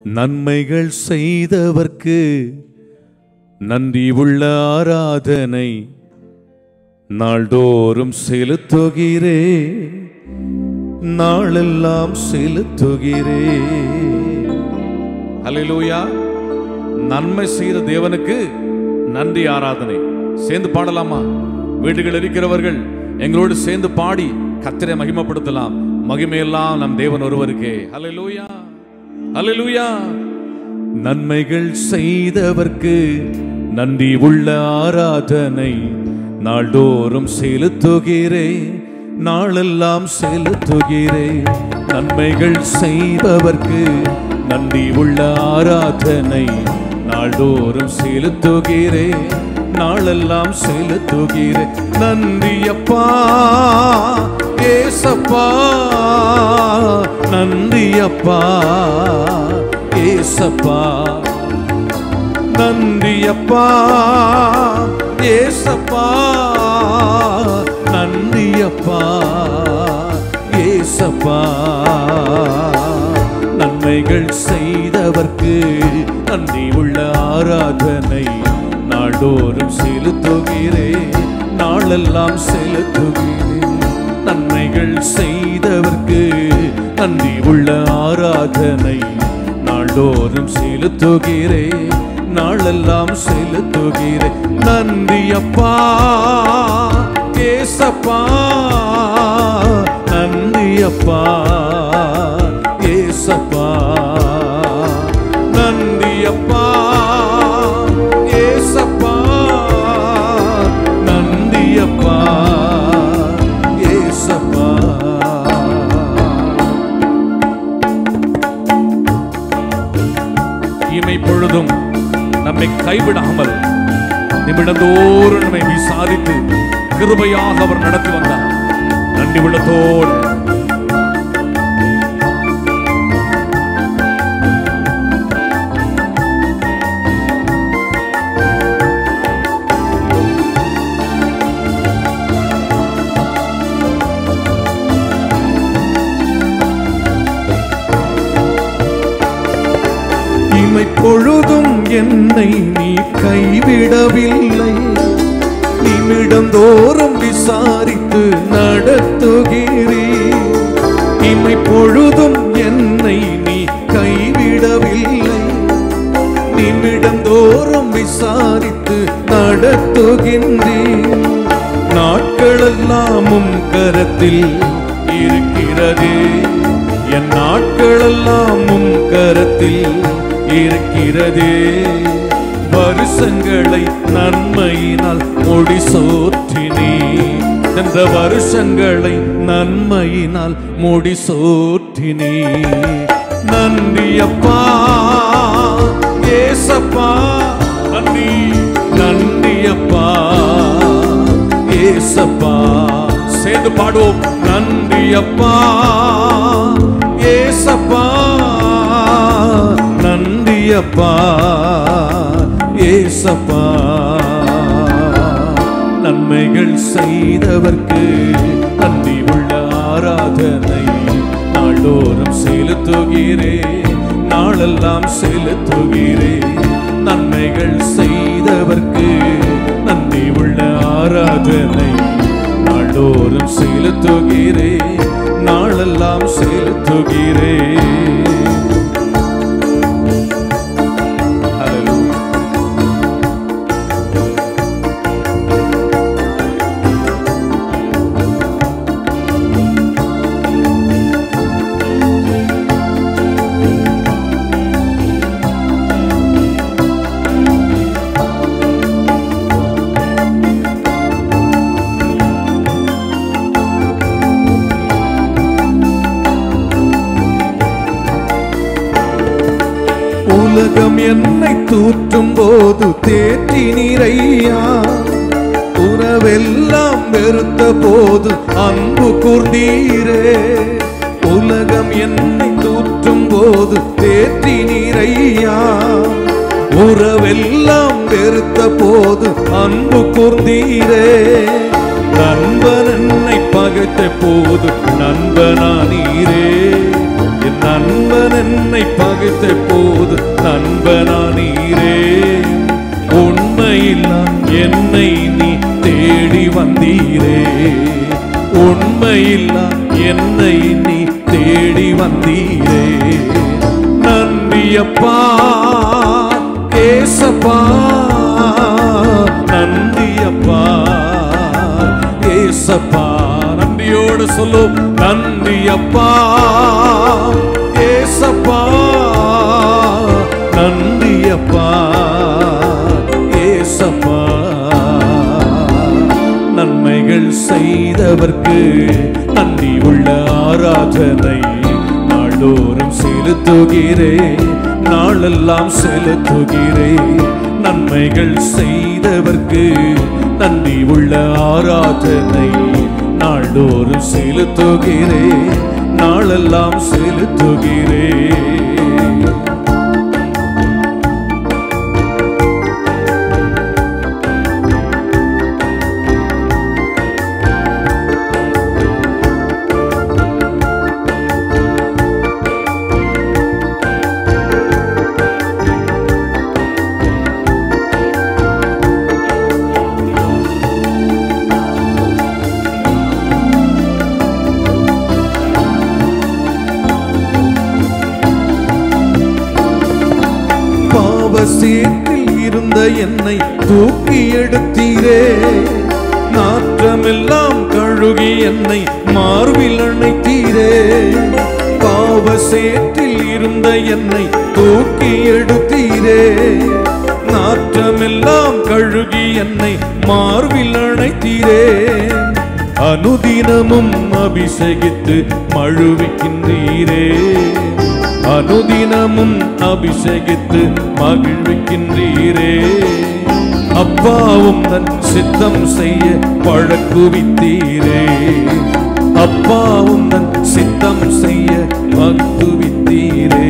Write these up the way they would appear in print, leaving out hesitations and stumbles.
நன்மைகள் செய்தவர்க்கு நன்றி உள்ள ஆராதனை நாள்தோறும் செலுத்துகிறே, நாளெல்லாம் செலுத்துகிறே. ஹல்லேலூயா. நன்மை செய்த தேவனுக்கு நன்றி ஆராதனை. சேர்ந்து பாடலாமா? வீடுகள் இருக்கிறவர்கள் எங்களோடு சேர்ந்து பாடி கர்த்தரை மகிமைப்படுத்தலாம். மகிமையெல்லாம் நம் தேவன் ஒருவருக்கே. ஹல்லேலூயா, ஹல்லேலூயா. நன்மைகள் செய்தவர்க்கு நன்றி உள்ள ஆராதனை நாள்தோறும் செலுத்துகிறே, நாளெல்லாம் செலுத்துகிறே. நன்மைகள் செய்பவர்க்கு நன்றி உள்ள ஆராதனை நாள்தோறும் செலுத்துகிறே, நாளெல்லாம் செலுத்துகிறே. நன்றி அப்பா ஏசப்பா, நன்றி அப்பா ஏசப்பா, நன்றி அப்பா ஏசப்பா, நன்றி அப்பா ஏசப்பா. நன்மைகள் செய்தவர்க்கு நன்றி உள்ள ஆராதனை நாள்தோறும் செலுத்துகிறே, நாளெல்லாம் செலுத்துகிறே. நன்மைகள் செய்தவர்க்கு நன்றி உள்ள ஆராதனை நாள்தோறும் செலுத்துகிறே, நாளெல்லாம் செலுத்துகிறே. நன்றி அப்பா ஏசப்பா, நன்றி அப்பா ஏசப்பா, நன்றி அப்பா ஏசப்பா, நன்றி அப்பா ஏசப்பா. இமை பொழுதும் நம்மை கைவிடாமல் நிமிடந்தோறும் நம்மை விசாரித்து கிருபையாக அவர் நடத்தி வந்தார். நன்றி உள்ளத்தோடு இமை பொழுதும் என்னை நீ கைவிடவில்லை, நிமிடந்தோறும் விசாரித்து நடத்துகிறீ. இமை பொழுதும் என்னை நீ கைவிடவில்லை, நிமிடந்தோறும் விசாரித்து நடத்துகின்றீ. நாட்களெல்லாமும் கரத்தில் இருக்கிறதே, என் நாட்களெல்லாமும் கரத்தில் இருக்கிறதே. வருஷங்களை நன்மையினால் முடிசூற்றினே, என்ற வருஷங்களை நன்மையினால் முடிசூற்றினே. நன்றி அப்பா ஏசப்பா, நன்றி, நன்றி அப்பா ஏசப்பா. சேர்ந்து பாடுவோம். நன்றி அப்பா ஏசப்பா, நன்றி அப்பா ஏசப்பா. நன்மைகள் செய்தவர்க்கு நன்றி உள்ள ஆராதனை நாள்தோறும் செலுத்துகிறே, நாளெல்லாம் செலுத்துகிறே. நன்மைகள் செய்தவர்க்கு நன்றி உள்ள ஆராதனை நாள்தோறும் செலுத்துகிறே, நாளெல்லாம் செலுத்துகிறே. உலகம் என்னை தூற்றும் போது தேற்றி நீரையா, உறவெல்லாம் வெறுத்த போது அன்பு கூர்ந்தீரே. உலகம் என்னை தூற்றும் போது தேற்றி நீரையா, உறவெல்லாம் வெறுத்த போது அன்பு கூர்ந்தீரே. நண்பன் என்னை பகைத்த போது நண்பனானீரே, என் நண்பன் என்னை பகைத்த போது நண்பனானீரே. உண்மையில்லா என்னை நீ தேடி வந்தீரே. உண்மையில்லா என்னை நீ தேடி வந்தீரே. நன்றியப்பா ஏசப்பா, நன்றியப்பா ஏசப்பா. நன்றியோடு சொல்லும் நன்றியப்பா ஏசப்பா, நன்றியப்பா ஏசப்பா. நன்மைகள் செய்தவர்க்கு நன்றி உள்ள ஆராதனை நாள்தோறும் செலுத்துகிறேன், நாளெல்லாம் செலுத்துகிறேன். நன்மைகள் செய்தவர்க்கு நன்றி உள்ள ஆராதனை நாள்தோறும் செலுத்துகிறேன், நாளெல்லாம் செலுத்துகிறேன். சேற்றில் இருந்த என்னை தூக்கி எடுத்தீரே. நாற்றமெல்லாம் கழுகி என்னை மார்பில் அணைத்தீரே. பாவ சேற்றில் இருந்த என்னை தூக்கி எடுத்தீரே. நாற்றமெல்லாம் கழுகி என்னை மார்பில் அணைத்தீரே. அனுதினமும் அபிஷேகித்து மழுவிக்கின்றீரே. அனுதினமும் அபிஷேகித்து மகிழ்விக்கின்றீரே. அப்பாவும் தன் சித்தம் செய்ய பழக்குவித்தீரே. அப்பாவும் தன் சித்தம் செய்ய பழக்குவித்தீரே.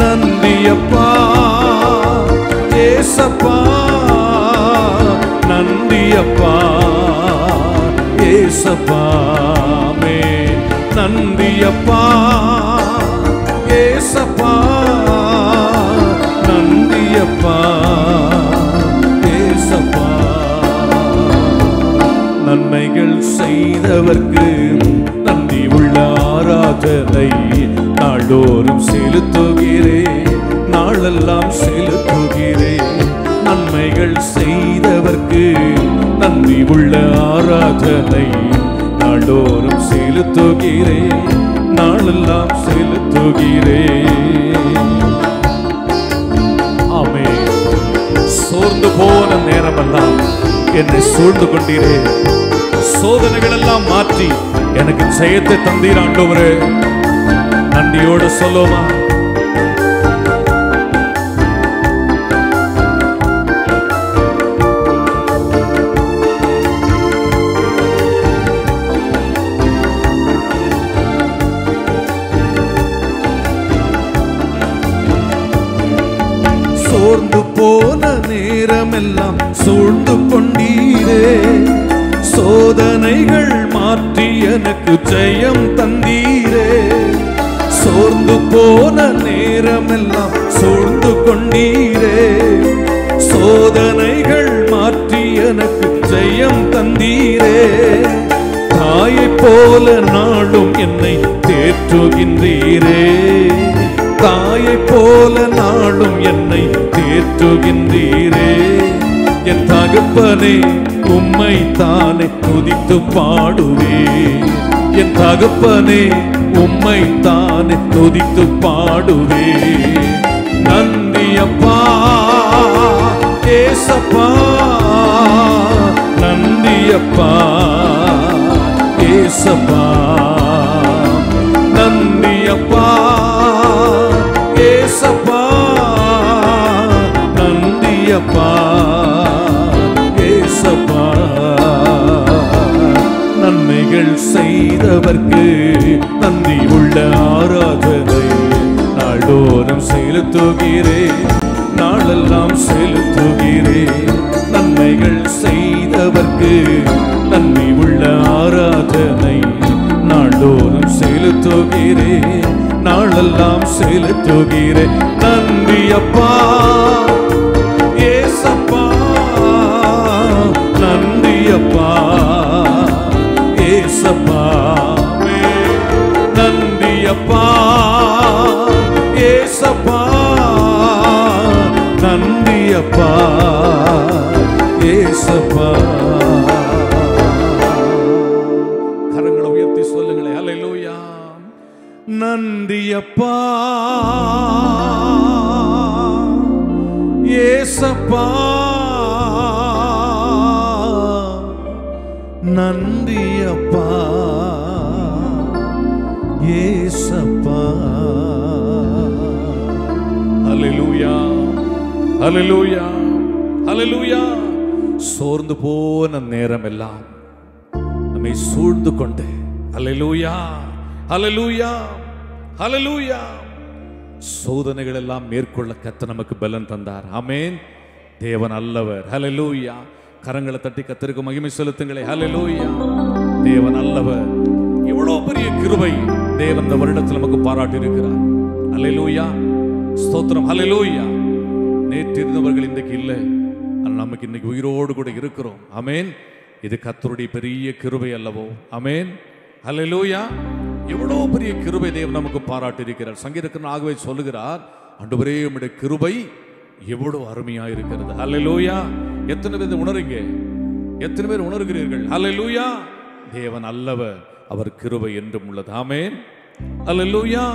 நன்றியப்பா ஏசப்பா, நன்றியப்பா ஏசப்பா. நன்றியப்பா ஏசப்பா, நன்றியப்பா ஏசப்பா. நன்மைகள் செய்தவர்க்கு நன்றி உள்ள ஆராதனை நாள்தோறும் செலுத்துகிறேன், நாளெல்லாம் செலுத்துகிறேன். நன்மைகள் செய்தவர்க்கு நன்றி உள்ள ஆராதனை நாள்தோறும் செலுத்துகிறேன், நாளெல்லாம் செலுத்துகிறேன். ஆமென். சோர்ந்து போன நேரமெல்லாம் என்னை சூழ்ந்து கொண்டீரே. சோதனைகள் எல்லாம் மாற்றி எனக்கு ஜெயத்தை தந்தீர் ஆண்டவரே. நன்றியோடு சொல்லுமா. சோர்ந்து போன நேரமெல்லாம் சூழ்ந்து கொண்டீரே. சோதனைகள் மாற்றி எனக்கு ஜெயம் தந்தீரே. சோர்ந்து போன நேரமெல்லாம் சூழ்ந்து கொண்டீரே. சோதனைகள் மாற்றி எனக்கு ஜெயம் தந்தீரே. தாயை போல நாளும் என்னை தேற்றுகின்றீரே. தாயை போல நாளும் என்னை தேற்றுகின்றீரே. என் தகப்பனே உம்மை தானே துதித்து பாடுவே. என் தகப்பனே உம்மை தானே துதித்து பாடுவே. நன்றியப்பா ஏசப்பா, நன்றியப்பா ஏசப்பா. நன்றியப்பா ஏசப்பா, நன்றியப்பா ஏசப்பா. நன்மைகள் செய்தவர்க்கு நன்றி உள்ள ஆராதனை நாள்தோறும் செலுத்துகிறேன், நாளெல்லாம் செலுத்துகிறேன். நன்மைகள் செய்தவர்க்கு நன்றி உள்ள ஆராதனை நாள்தோறும் செலுத்து செலுத்துகிறேன், நாளெல்லாம் செலுத்துகிறேன். நன்றி அப்பா ஏசப்பா, நன்றி அப்பா ஏசப்பா, நன்றி அப்பா ஏசப்பா, நன்றி அப்பா ஏசப்பா. கரங்களை உயர்த்தி சொல்லுங்களேன், அல்லேலூயா. நன்றி அப்பா ஏசப்பா, நன்றி அப்பா ஏசப்பா. அல்லேலூயா, அல்லேலூயா, அல்லேலூயா. சோர்ந்து போன நேரம் எல்லாம் நம்மை சூழ்ந்து கொண்டு, அல்லேலூயா, அல்லேலூயா, அல்லேலூயா, சோதனைகள் எல்லாம் மேற்கொள்ள கர்த்தர் நமக்கு பலன் தந்தார். ஆமென். தேவன் அல்லவர். அல்லேலூயா. கரங்களை தட்டி கர்த்தருக்கு மகிமை செலுத்துங்களே. அல்லேலூயா. தேவன் அல்லவர். இவ்வளவு பெரிய கிருபை தேவன் இந்த வருடத்தில் நமக்கு பாராட்டி இருக்கிறார். அல்லேலூயா, ஸ்தோத்திரம். அல்லேலூயா. நேற்று இருந்தவர்கள் இன்றைக்கு இல்லை, ஆனால் நமக்கு இன்னைக்கு உயிரோடு கூட இருக்கிறோம். ஆமென். இது கர்த்தருடைய பெரிய கிருபை அல்லவோ? ஆமென். அல்லேலூயா. எவ்வளவு பெரிய கிருபை தேவன் நமக்கு பாராட்டி இருக்கிறார். சங்கீதக்காரன் ஆகவே சொல்லுகிறார், ஆண்டவரே உம்முடைய கிருபை எவ்வளவு அருமையா இருக்கிறது. அல்லேலூயா. எத்தனை பேர் உணருங்க? எத்தனை பேர் உணர்கிறீர்கள்? அல்லேலூயா. தேவன் அல்லவர், அவர் கிருபை என்றும் உள்ளது. ஆமென். அல்லேலூயா.